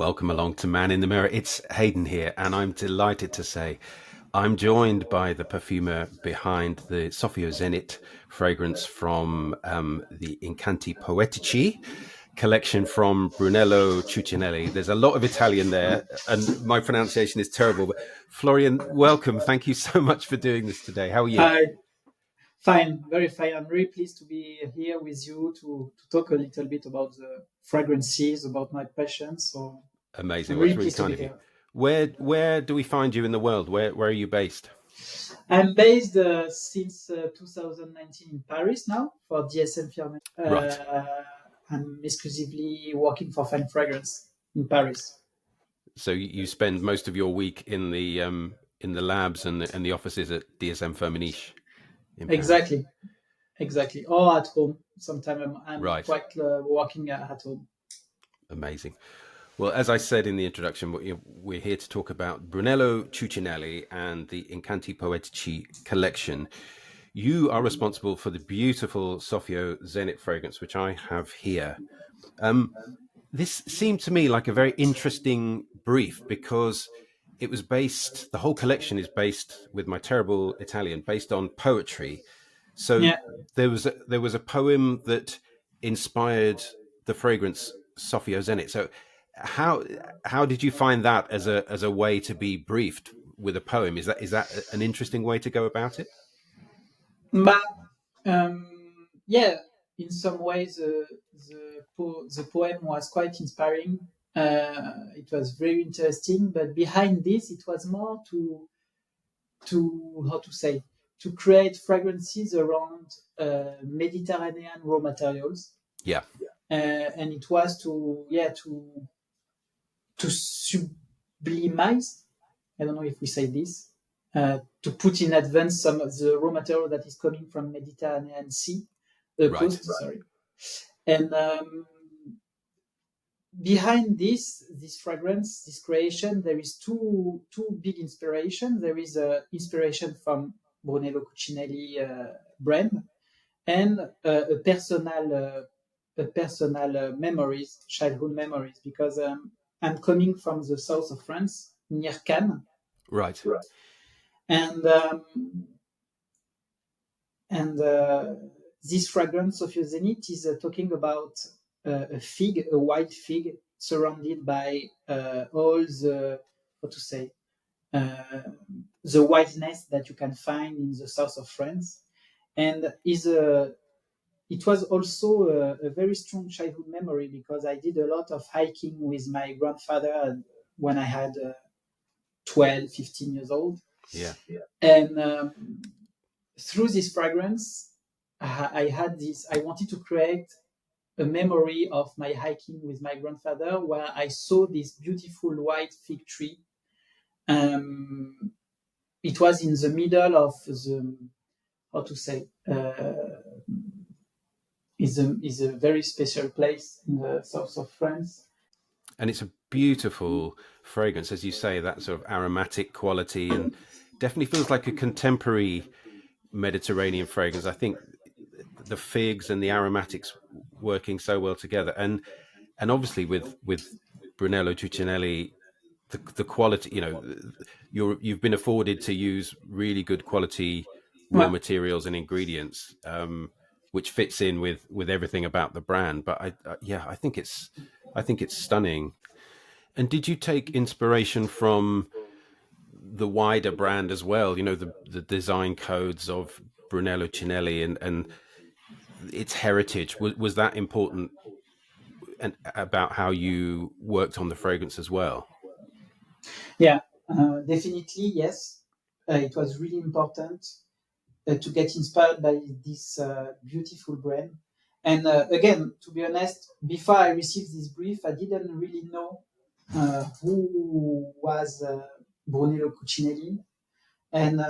Welcome along to Man in the Mirror. It's Hayden here, and I'm delighted to say I'm joined by the perfumer behind the Sofio Zenit fragrance from the Icanti Poetici collection from Brunello Cucinelli. There's a lot of Italian there, and my pronunciation is terrible. But Florian, welcome. Thank you so much for doing this today. How are you? Hi, fine, very fine. I'm really pleased to be here with you to talk a little bit about the fragrances, about my passion. So Amazing. I'm Well, it's really really pleased to kind be of you. here. Where do we find you in the world? Where are you based? I'm based since 2019 in Paris now for DSM-Firmenich. Right. I'm exclusively working for Fine Fragrance in Paris. So you spend most of your week in the labs and the offices at DSM-Firmenich in Paris. Exactly, exactly. Or at home. Sometimes I'm Right. quite working at home. Amazing. Well, as I said in the introduction, we're here to talk about Brunello Cucinelli and the Incanti Poetici collection. You are responsible for the beautiful Sofio Zenit fragrance, which I have here. This seemed to me like a very interesting brief because the whole collection is based, with my terrible Italian, based on poetry. So Yeah. there was a poem that inspired the fragrance Sofio Zenit. So how how did you find that as a way to be briefed with a poem? Is that an interesting way to go about it? But yeah, in some ways, the poem was quite inspiring. It was very interesting, but behind this, it was more to how to say to create fragrances around Mediterranean raw materials, Yeah, and it was to sublimize. I don't know if we say this. To put in advance some of the raw material that is coming from Mediterranean Sea, the right. coast, sorry. And behind this fragrance, this creation, there is two big inspiration. There is a inspiration from Brunello Cucinelli brand and a personal memories, childhood memories, because I'm coming from the south of France, near Cannes, Right. and this fragrance of your zenith is talking about a fig, a white fig, surrounded by all the what to say uh, the whiteness that you can find in the south of France, and is a it was also a very strong childhood memory because I did a lot of hiking with my grandfather when I had 12, 15 years old. Yeah. And through this fragrance, I wanted to create a memory of my hiking with my grandfather where I saw this beautiful white fig tree. Um, it was in the middle of the, how to say, is a very special place in the south of France. And it's a beautiful fragrance, as you say, that sort of aromatic quality, and definitely feels like a contemporary Mediterranean fragrance. I think the figs and the aromatics working so well together, and obviously with Brunello Cucinelli, the quality. You've been afforded to use really good quality raw Ouais. materials and ingredients, which fits in with everything about the brand. But yeah, I think it's stunning. And did you take inspiration from the wider brand as well? The design codes of Brunello Cucinelli and its heritage. Was that important, and about how you worked on the fragrance as well? Yeah, definitely, yes. It was really important to get inspired by this beautiful brand. And again, to be honest, before I received this brief, I didn't really know who was Brunello Cucinelli. And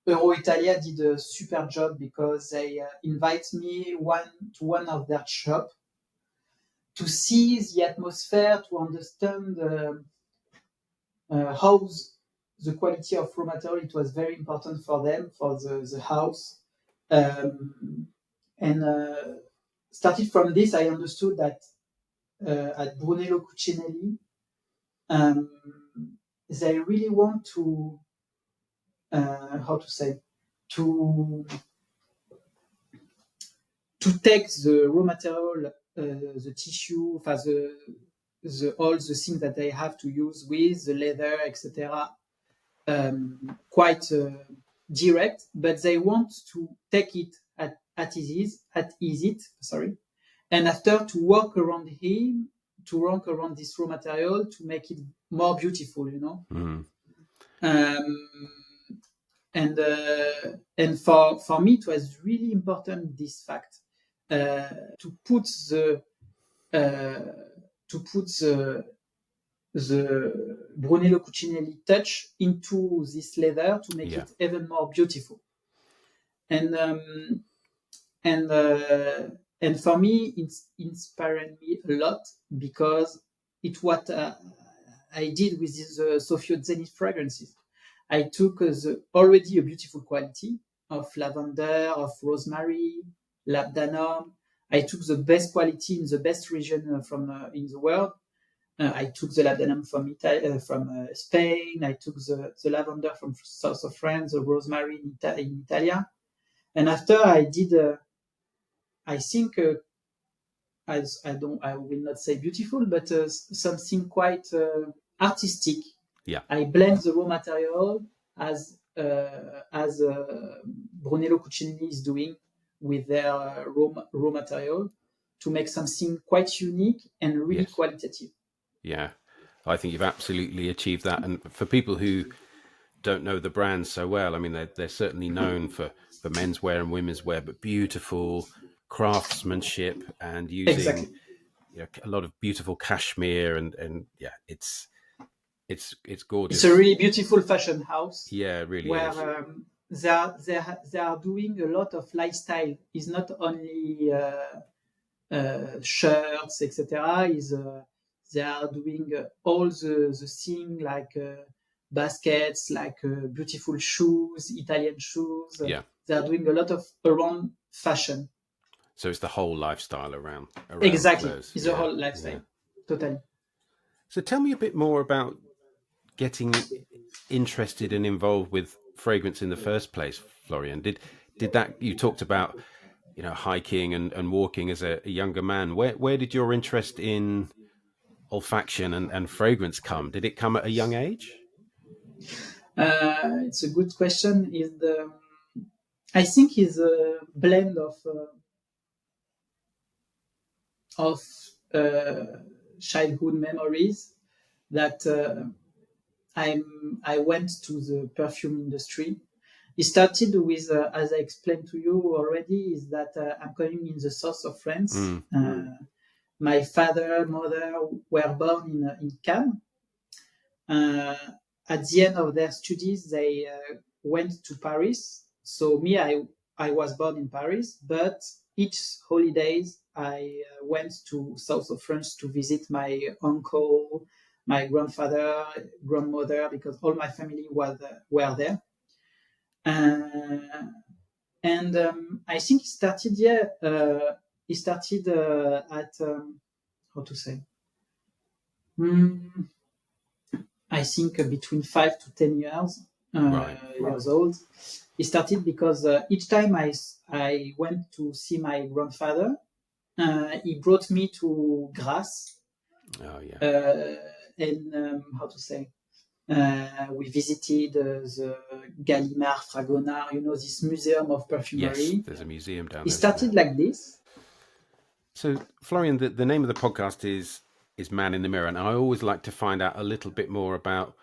Euro Italia did a super job because they invite me one of their shop to see the atmosphere, to understand how the quality of raw material. It was very important for them for the house, um, and started from this. I understood that at Brunello Cucinelli, they really want to how to say to take the raw material, the tissue, the all the things that they have to use with the leather, etc. Quite direct, but they want to take it at ease, sorry, and after to work around this raw material to make it more beautiful, Mm. And for me it was really important, this fact, to put the Brunello Cucinelli touch into this leather to make Yeah. it even more beautiful. And for me, it's inspired me a lot, because it's what I did with these Sofio Zenit fragrances. I took already a beautiful quality of lavender, of rosemary, labdanum. I took the best quality in the best region from in the world. I took the labdanum from Spain. I took the lavender from south of France, the rosemary in Italia. And after I did, I think, I will not say beautiful, but something quite artistic. Yeah. I blend the raw material as Brunello Cucinelli is doing with their raw material, to make something quite unique and really Yes. qualitative. Yeah. I think you've absolutely achieved that. And for people who don't know the brand so well, I mean, they're certainly known for menswear and women's wear, but beautiful craftsmanship and using Exactly. a lot of beautiful cashmere and yeah, it's gorgeous. It's a really beautiful fashion house. Yeah, it really where is. they are doing a lot of lifestyle. It's not only shirts, etc. They are doing all the thing, like baskets, like beautiful shoes, Italian shoes. Yeah. They are doing a lot of around fashion. So it's the whole lifestyle around Exactly, clothes. it's a Yeah. whole lifestyle. Yeah. Totally. So tell me a bit more about getting interested and involved with fragrance in the first place, Florian. Did that, you talked about, hiking and walking as a younger man. Where did your interest in olfaction and fragrance come? Did it come at a young age? It's a good question. I think is a blend of childhood memories that I went to the perfume industry. It started with, as I explained to you already, is that I'm coming in the south of France. My father, mother were born in Cannes. At the end of their studies, they went to Paris. So me, I was born in Paris, but each holidays I went to south of France to visit my uncle, my grandfather, grandmother, because all my family were there. And I think it started, it started at how to say. I think between 5 to 10 Right. years old. It started because each time I went to see my grandfather, he brought me to Grasse. Oh yeah. And how to say, we visited the Gallimard Fragonard, this museum of perfumery. Yes, there's a museum down It there. started like this. So, Florian, the name of the podcast is Man in the Mirror, and I always like to find out a little bit more about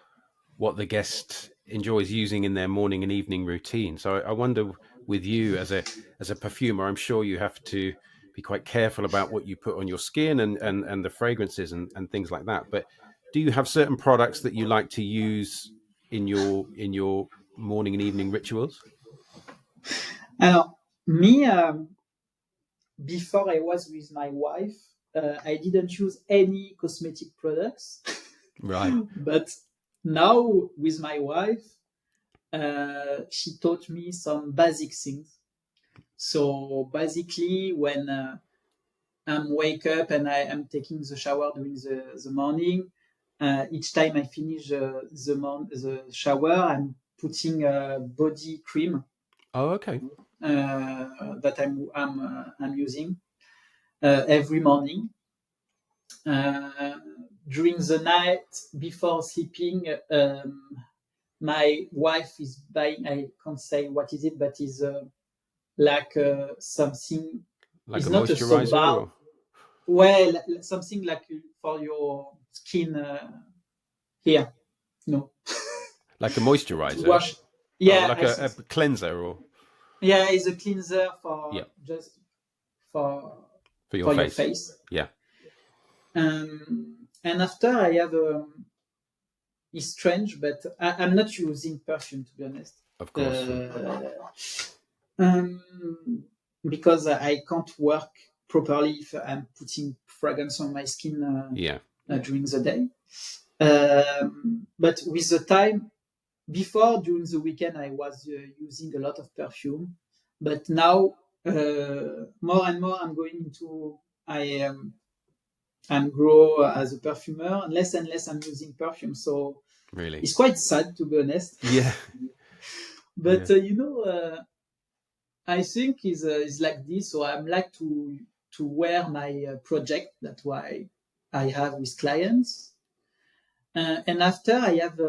what the guest enjoys using in their morning and evening routine. So, I wonder, with you as a perfumer, I'm sure you have to be quite careful about what you put on your skin and the fragrances and things like that. But do you have certain products that you like to use in your morning and evening rituals? Alors, me, before I was with my wife, I didn't use any cosmetic products. Right. But now with my wife, she taught me some basic things. So basically, when I'm wake up and I am taking the shower during the morning, Each time I finish the shower, I'm putting body cream Oh, okay. that I'm using every morning. During the night before sleeping, my wife is buying. I can't say what is it, but is like something. Like It's a not a soap moisturizer, bar. or Well, something like for your skin here. No, like a to moisturizer? wash. Oh, Yeah, like a cleanser, or yeah, it's a cleanser for yeah, just for for your for your face. face. Yeah, And after I have it's strange, but I'm not using perfume, to be honest. of course. Um, because I can't work properly if I'm putting fragrance on my skin Yeah. during the day. But with the time, before during the weekend, I was using a lot of perfume, but now more and more I'm going into I'm grow as a perfumer, and less I'm using perfume. So Really. it's quite sad, to be honest. Yeah. But Yeah. I think is like this. So I'm like to wear my project. That's why I have with clients. And after I have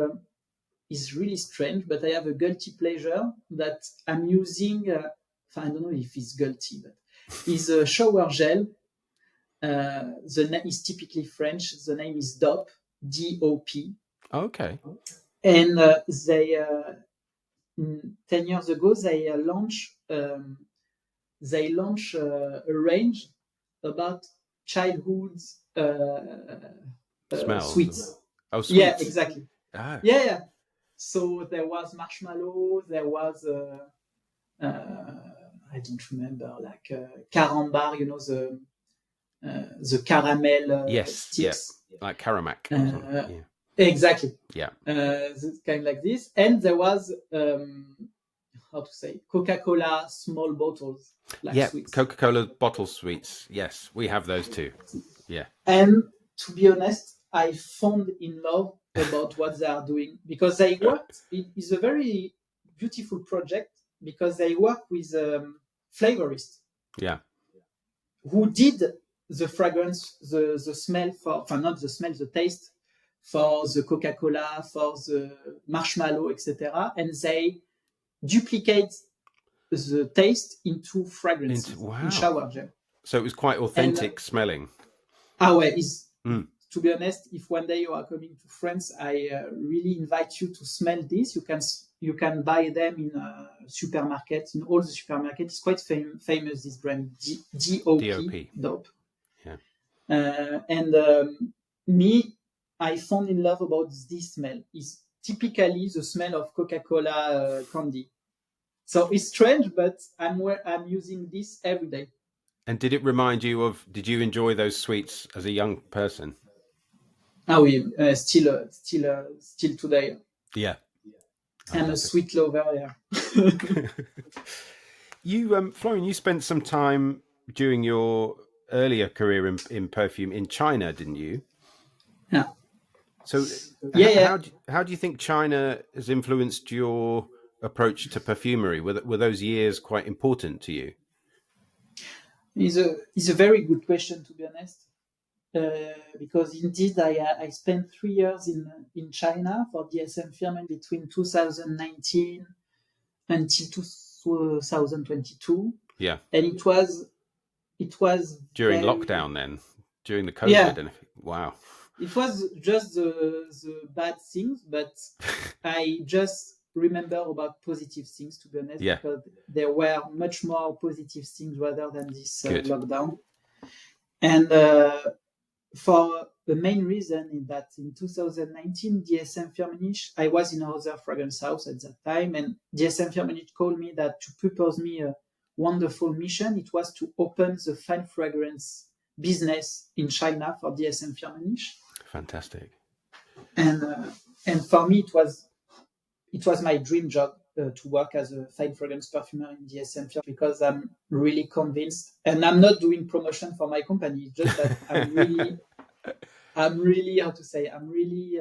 is really strange, but I have a guilty pleasure that I'm using. I don't know if it's guilty, but is a shower gel. The name is typically French. The name is DOP, DOP, Okay. and they 10 years ago they launched a range about childhood Smells. sweets. Oh, Yeah, sweets. exactly. Ah. Yeah, yeah. So there was marshmallow. There was I don't remember, like carambar. The caramel Yes. Yeah. sticks. Like Caramac or something. Yeah. Exactly. Yeah. Kind like this. And there was how to say Coca-Cola small bottles like Yeah. sweets. Coca-Cola bottle sweets. Yes, we have those too. Yeah. And to be honest, I found in love about what they are doing because they worked. It is a very beautiful project because they work with flavorists Yeah. who did the fragrance, the smell not the smell, the taste for the Coca-Cola, for the marshmallow, etc. And they duplicate the taste into fragrances in Wow. shower gel. So it was quite And authentic smelling. is to be honest, if one day you are coming to France, I really invite you to smell this. You can buy them in supermarkets, in all the supermarkets. It's quite famous, this brand, DOP, DOP. DOP. Yeah. And me, I found in love about this smell. It's typically the smell of Coca-Cola candy. So it's strange, but I'm using this every day. And did it remind you of? Did you enjoy those sweets as a young person? Ah oui, still today. Yeah. I'm a sweet lover. Yeah. You, Florian, you spent some time during your earlier career in perfume in China, didn't you? Yeah. So, Yeah. how do you think China has influenced your approach to perfumery? Were those years quite important to you? It's a very good question, to be honest. Because indeed I spent 3 years in China for DSM-Firmenich between 2019 until 2022. Yeah. And it was During very, lockdown, then during the COVID, yeah. and wow. It was just the bad things, but I just remember about positive things, to be honest, Yeah. because there were much more positive things rather than this lockdown. And for the main reason is that in 2019, DSM-Firmenich, I was in another fragrance house at that time, and DSM-Firmenich called me that to propose me a wonderful mission. It was to open the fine fragrance business in China for DSM-Firmenich. Fantastic. And for me, it was my dream job to work as a fine fragrance perfumer in DSM-Firmenich because I'm really convinced, and I'm not doing promotion for my company. It's just that I'm really, how to say, I'm really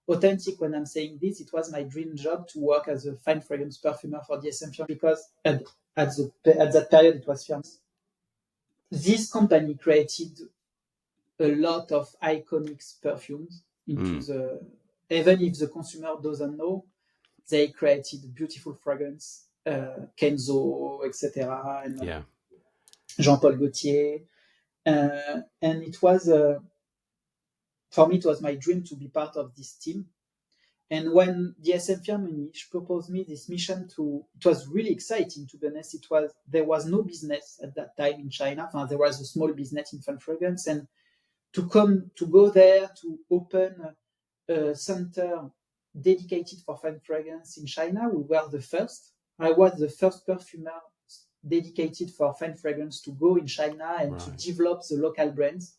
authentic when I'm saying this. It was my dream job to work as a fine fragrance perfumer for DSM-Firmenich because at that period it was Firmenich. This company created a lot of iconic perfumes into the. Even if the consumer doesn't know, they created beautiful fragrance, Kenzo, etc., and Jean-Paul Gaultier, and it was for me it was my dream to be part of this team. And when DSM-Firmenich proposed me this mission it was really exciting, to be honest. There was no business at that time in China. There was a small business in fine fragrance, and to go there to open a center dedicated for fine fragrance in China, we were the first. I was the first perfumer dedicated for fine fragrance to go in China and to develop the local brands.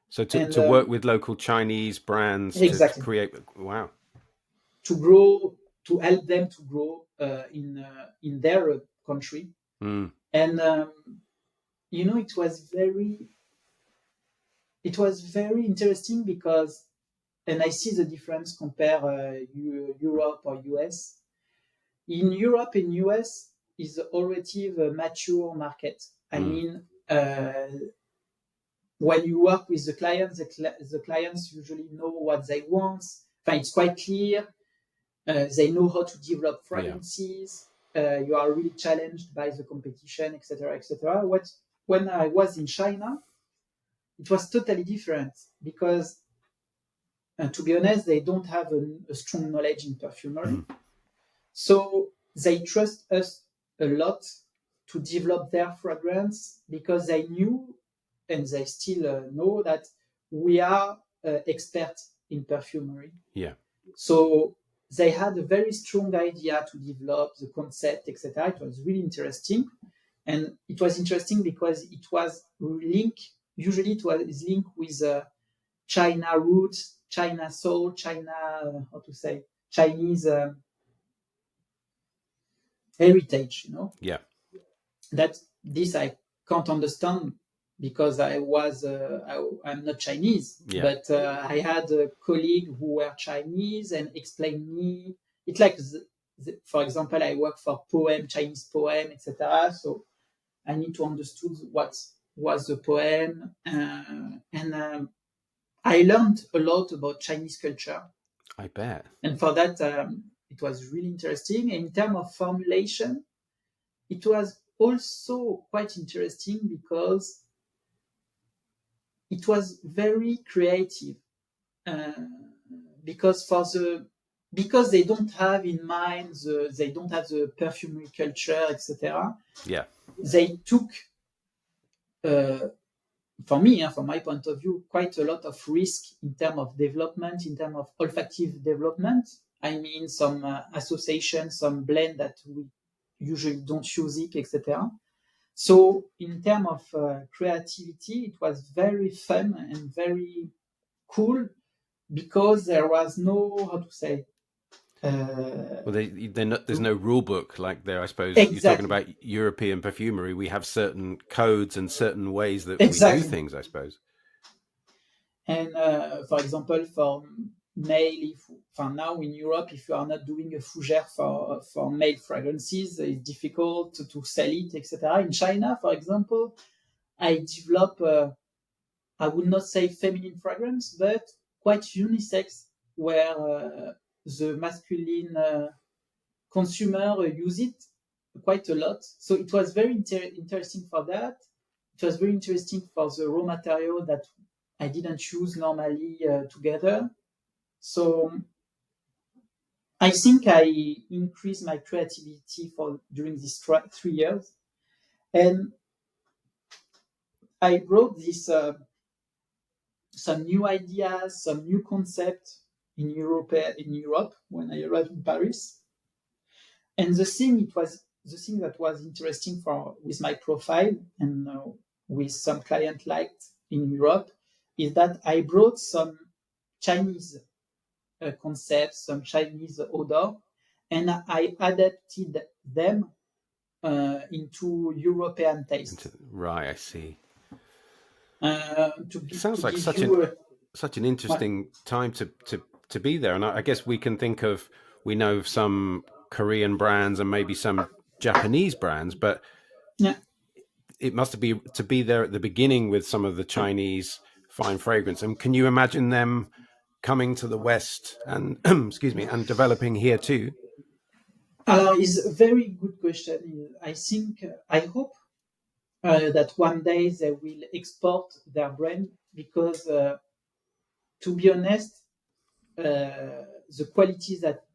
So to work with local Chinese brands to create, wow. To help them to grow in their country. And it was very interesting because, and I see the difference compare Europe or US. In Europe and US is already a mature market. I mean, when you work with the clients, the clients usually know what they want. It's quite clear. They know how to develop fragrances. You are really challenged by the competition, etc., etc. When I was in China, it was totally different because, to be honest, they don't have a strong knowledge in perfumery. So they trust us a lot to develop their fragrance because they knew, and they still know, that we are experts in perfumery. Yeah. So they had a very strong idea to develop the concept, etc. It was really interesting. And it was interesting because it was linked with China roots, China soul, Chinese heritage, Yeah. That this I can't understand because I'm not Chinese, but I had a colleague who were Chinese and explained me. It's like, for example, I work for Chinese poem, etc. So I need to understand what was the poem, and I learned a lot about Chinese culture. I bet. And for that, it was really interesting. In terms of formulation, it was also quite interesting because it was very creative. Because they don't have in mind they don't have the perfumery culture, etc. Yeah. They took, for me, from my point of view, quite a lot of risk in terms of development, in terms of olfactive development. I mean, some association, some blend that we usually don't use it, etc. So in terms of creativity, it was very fun and very cool because there was no, how to say, there's no rule book like there, I suppose. Exactly. You're talking about European perfumery. We have certain codes and certain ways that Exactly. we do things, I suppose. And for example, for male, now in Europe, if you are not doing a fougère for male fragrances, it's difficult to sell it, etc. In China, for example, I develop, I would not say feminine fragrance, but quite unisex, where the masculine consumer use it quite a lot. So it was very interesting for that. It was very interesting for the raw material that I didn't use normally together. So I think I increased my creativity during these 3 years. And I brought this some new ideas, some new concepts in Europe when I arrived in Paris. And the thing that was interesting with my profile and with some client liked in Europe is that I brought some Chinese concepts, some Chinese odor, and I adapted them into European taste. Right, I see. It sounds like such an such an interesting time to be there. And I guess we know of some Korean brands and maybe some Japanese brands, but Yeah. it must be to be there at the beginning with some of the Chinese fine fragrance. And can you imagine them coming to the West and excuse me, and developing here too? It's a very good question. I think, I hope that one day they will export their brand because, to be honest, the quality that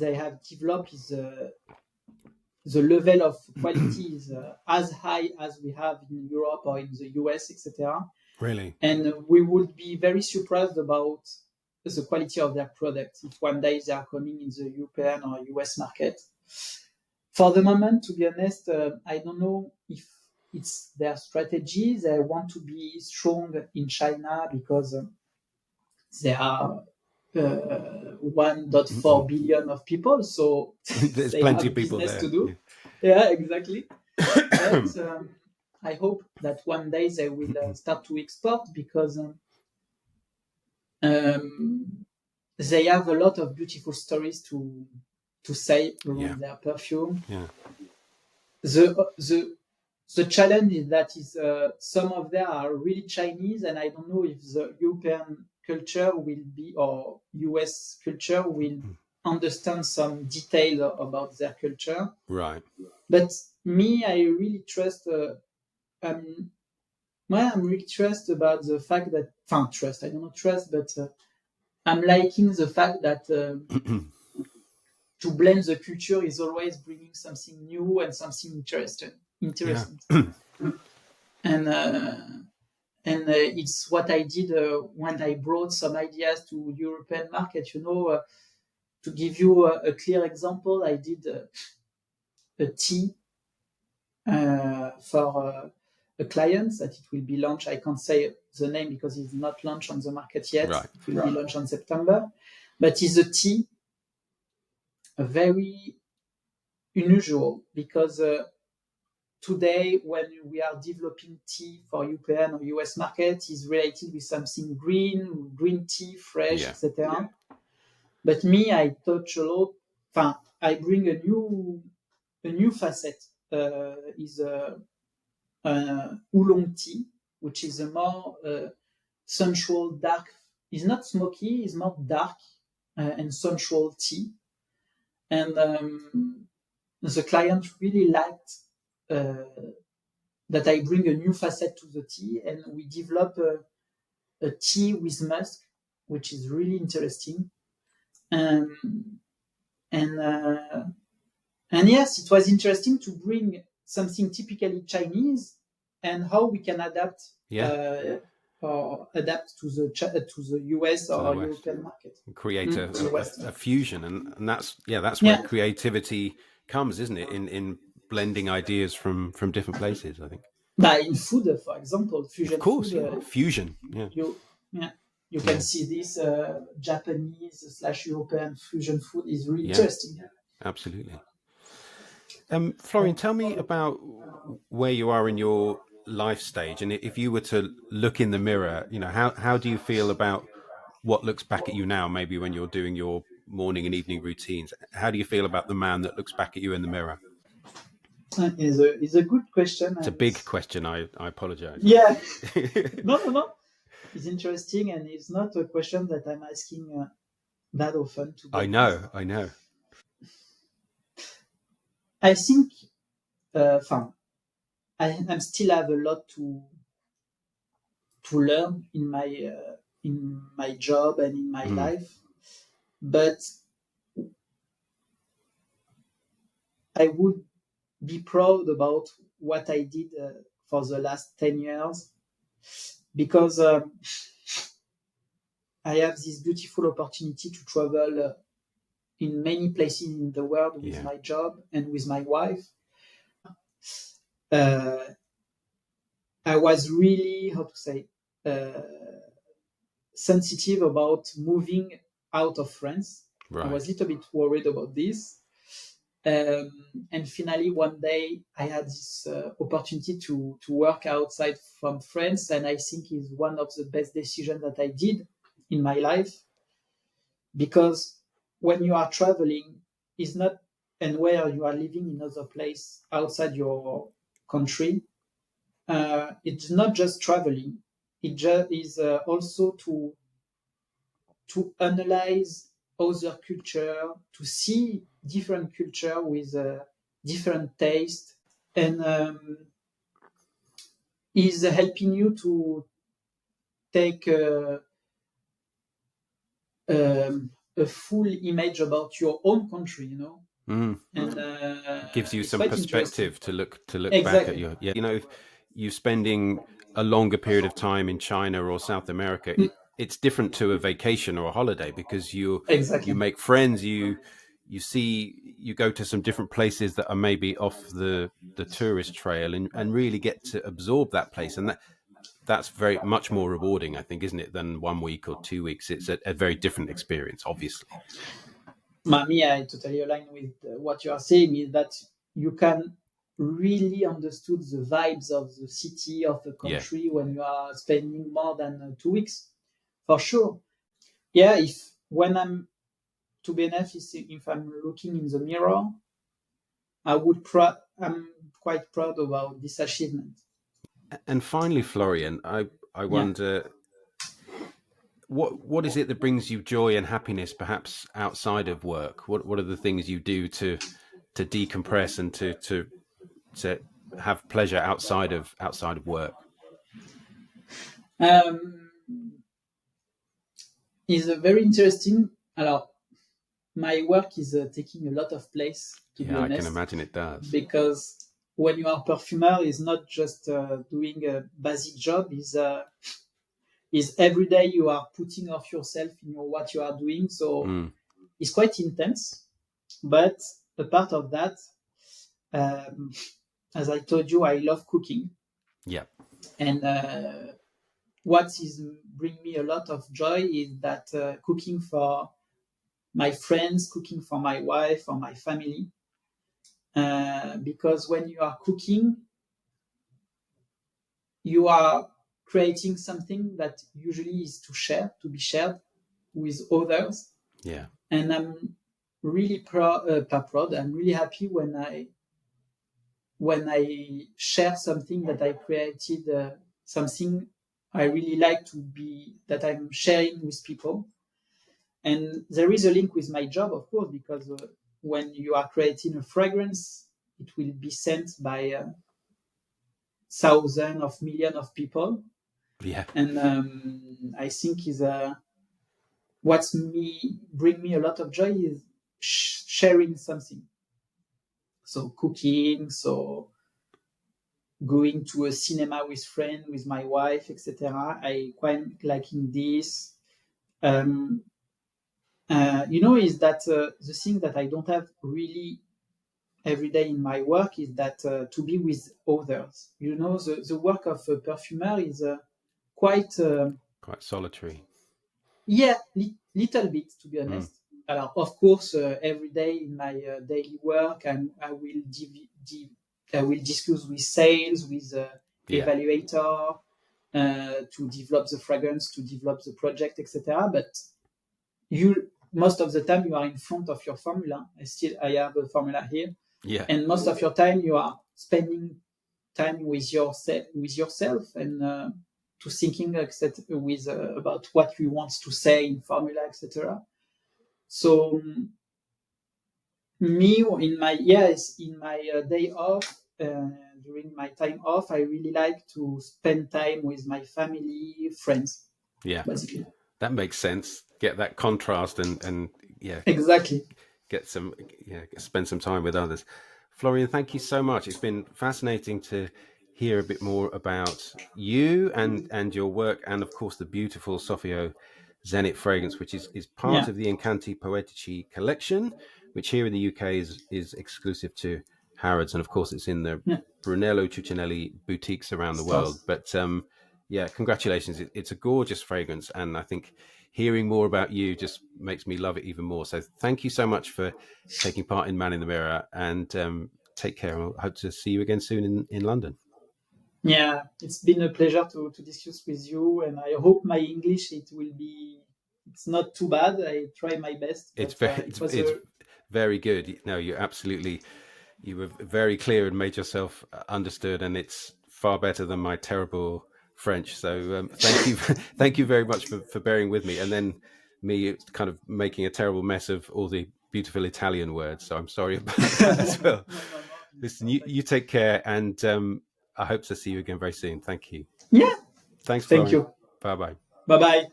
they have developed is the level of quality is as high as we have in Europe or in the US, etc. Really? And we would be very surprised about the quality of their products if one day they are coming in the European or US market. For the moment, to be honest, I don't know if it's their strategy. They want to be strong in China because there are 1.4 billion of people, so There's they plenty have of people business there. to do. Yeah, exactly. But I hope that one day they will start to export because they have a lot of beautiful stories to say around their perfume. Yeah. The challenge is that some of them are really Chinese, and I don't know if the European culture will be or US culture will understand some detail about their culture. Right. But me, I really trust. I'm really trust about the fact that, trust. I don't know trust, but I'm liking the fact that to blend the culture is always bringing something new and something interesting. And it's what I did when I brought some ideas to European market. To give you a clear example, I did a tea for a client that it will be launched. I can't say the name because it's not launched on the market yet. Right. It will be launched in September. But it's a tea, very unusual because today, when we are developing tea for European or US market, is related with something green tea, fresh, etc. But me, I touch a lot. I bring a new facet. Is oolong tea, which is a more sensual, dark. It's not smoky. It's more dark and sensual tea. And the client really liked that I bring a new facet to the tea, and we develop a tea with musk, which is really interesting. And yes, it was interesting to bring something typically Chinese and how we can adapt or adapt to the US or European market. Create a fusion, and that's where creativity comes, isn't it? In blending ideas from different places, I think. In food, for example, fusion. Of course, food, fusion. You can see this Japanese/European fusion food is really interesting. Absolutely. Florian, tell me about where you are in your life stage, and if you were to look in the mirror, how do you feel about what looks back at you now? Maybe when you're doing your morning and evening routines, how do you feel about the man that looks back at you in the mirror? Is a good question. It's a big question. I apologize. Yeah. No. It's interesting, and it's not a question that I'm asking that often. I know. I think, I still have a lot to learn in my job and in my life, but I would be proud about what I did for the last 10 years because I have this beautiful opportunity to travel in many places in the world with my job and with my wife. I was really, sensitive about moving out of France. Right. I was a little bit worried about this. And finally, one day, I had this opportunity to work outside from France, and I think it's one of the best decisions that I did in my life, because when you are traveling, is not, and where you are living in other place outside your country, it's not just traveling. It is also to analyze other culture, to see different culture with different taste, and is helping you to take a full image about your own country, Mm. and Gives you it's some quite interesting. perspective to look back at Exactly. your, you know, if you spending a longer period of time in China or South America, Mm, it's different to a vacation or a holiday, because you exactly. make friends, you see, you go to some different places that are maybe off the tourist trail, and really get to absorb that place, and that's very much more rewarding, I think, isn't it, than 1 week or 2 weeks. It's a very different experience, obviously. Mami, I totally align with what you are saying. Is that you can really understood the vibes of the city of the Yeah. country when you are spending more than 2 weeks, for sure. Yeah, if when I'm to be honest, if I'm looking in the mirror, I'm quite proud about this achievement. And finally, Florian, I Yeah. wonder, what is it that brings you joy and happiness, perhaps outside of work? What are the things you do to decompress and to have pleasure outside of work? Um, is very interesting. Alors, my work is taking a lot of place, to be Yeah, I can honest, imagine it does. because when you are perfumer, is not just doing a basic job. Is every day you are putting off yourself in what you are doing. So Mm, it's quite intense. But a part of that, um, as I told you, I love cooking, yeah, and what is bring me a lot of joy is that cooking for my friends, cooking for my wife or my family. Because when you are cooking, you are creating something that usually is to be shared with others. yeah, And I'm really proud. I'm really happy when I share something that I created, something I really like to be that I'm sharing with people. And there is a link with my job, of course, because when you are creating a fragrance, it will be sent by thousands of millions of people. yeah. And I think is what's me bring me a lot of joy is sharing something. So cooking, so going to a cinema with friends, with my wife, etc. I quite liking this. Um, is that the thing that I don't have really every day in my work is that to be with others. The work of a perfumer is quite, Quite solitary. yeah, little bit, to be Mm, honest. Of course, every day in my daily work, I will discuss with sales, with yeah, evaluator, to develop the fragrance, to develop the project, etc. But most of the time you are in front of your formula. I have a formula here, yeah, and most of your time you are spending time with yourself and to thinking with about what we want to say in formula, etc. So me in my day off, during my time off, I really like to spend time with my family, friends, yeah. basically. That makes sense. Get that contrast, and yeah, Exactly. get some, yeah, spend some time with others. Florian, thank you so much. It's been fascinating to hear a bit more about you and your work, and of course the beautiful Sofio Zenit fragrance, which is part Yeah. of the Icanti Poetici collection, which here in the UK is exclusive to Harrods, and of course it's in the Yeah. Brunello Cucinelli boutiques around the world. Stars. But yeah, congratulations! It's a gorgeous fragrance, and I think hearing more about you just makes me love it even more. So thank you so much for taking part in Man in the Mirror, and take care. I hope to see you again soon in London. Yeah, it's been a pleasure to discuss with you, and I hope my English it will be it's not too bad. I try my best, It's but very it was it's a very good. No, you were very clear and made yourself understood, and it's far better than my terrible French. So thank you, thank you very much for bearing with me. And then me kind of making a terrible mess of all the beautiful Italian words. So I'm sorry about that as well. no, no, no. It's Listen, you perfect. take care, and I hope to see you again very soon. Thank you. Yeah. Thanks, Thank Florian. you. Bye bye. Bye bye.